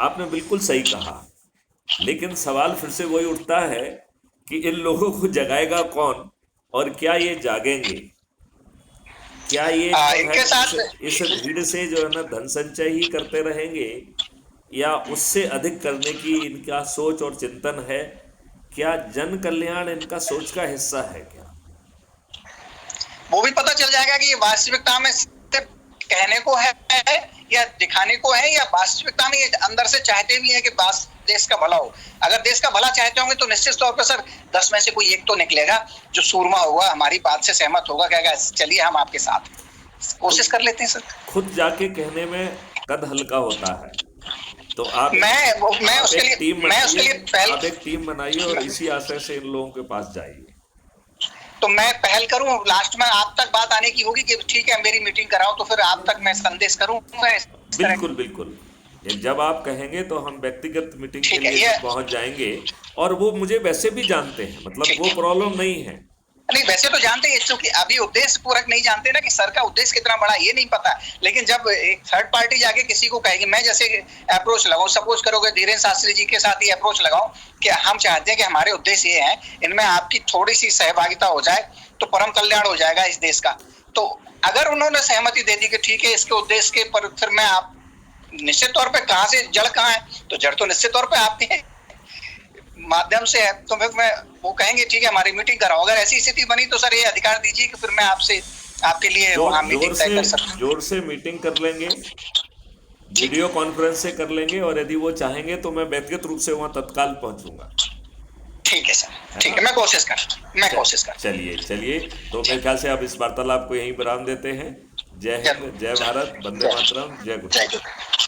आपने बिल्कुल सही कहा, लेकिन सवाल फिर से वही उठता है कि इन लोगों को जगाएगा कौन, और क्या ये जागेंगे? क्या ये जो है इनके इस साथ इस भीड़ से जो है ना धन संचय ही करते रहेंगे, या उससे अधिक करने की इनका सोच और चिंतन है? क्या जन कल्याण इनका सोच का हिस्सा है क्या? वो भी पता चल जाएगा कि ये वास्तविकता में सिर्फ कहने को है या दिखाने को है, या वास्तविकता में ये अंदर से चाहते भी है कि देश का भला हो। अगर देश का भला चाहते होंगे तो निश्चित तौर पर सर 10 में से कोई एक तो निकलेगा जो सूरमा होगा, हमारी बात से सहमत होगा, कहेगा चलिए हम आपके साथ तो कोशिश कर लेते हैं सर। खुद जाके कहने में कद हल्का होता है। तो मैं आप उसके एक लिए टीम मैं बनाइए, उसके लिए पहल आप एक टीम बनाइए और इसी आशय से इन लोगों के पास जाइए। तो मैं पहल करूं, लास्ट में आप तक बात आने की होगी कि ठीक है मेरी मीटिंग कराओ, तो फिर आप तक मैं संदेश करूंगा इस तरह बिल्कुल का। बिल्कुल, जब आप कहेंगे तो हम व्यक्तिगत मीटिंग के ठीक है लिए ये भी पहुंच जाएंगे। और वो मुझे वैसे भी जानते हैं, मतलब ठीक वो है। प्रॉब्लम नहीं है। नहीं वैसे तो जानते हैं, क्योंकि अभी उद्देश्य पूरक नहीं जानते ना कि सर का उद्देश्य कितना बड़ा ये नहीं पता। लेकिन जब एक थर्ड पार्टी जाके किसी को कहेगी, मैं जैसे अप्रोच लगाऊं, सपोज करोगे धीरेन्द्र शास्त्री जी के साथ ये अप्रोच लगाऊं कि हम चाहते हैं कि हमारे उद्देश्य ये है, इनमें आपकी थोड़ी सी सहभागिता हो जाए तो परम कल्याण हो जाएगा इस देश का। तो अगर उन्होंने सहमति दे दी कि ठीक है इसके उद्देश्य के पर, फिर मैं आप निश्चित तौर पे कहां से जड़ कहां है, तो जड़ तो निश्चित तौर पे आपके माध्यम से है। तो फिर मैं वो कहेंगे ठीक है हमारी मीटिंग कराओ। अगर ऐसी स्थिति बनी तो सर ये अधिकार दीजिए कि फिर मैं आपसे आपके लिए वहां मीटिंग तय कर सकता हूँ। जोर से मीटिंग कर लेंगे, ठीक वीडियो कॉन्फ्रेंस से कर लेंगे, और यदि वो चाहेंगे तो मैं व्यक्तिगत रूप से वहां तत्काल पहुंचूंगा। ठीक है है सर, ठीक ना? है मैं कोशिश कर। चलिए चलिए, तो मेरे ख्याल चलिए से अब इस वार्तालाप को यहीं विराम देते हैं। जय हिंद, जरूर जय भारत, जरूर वंदे जय मातरम, जय जय गुरु। गुरु।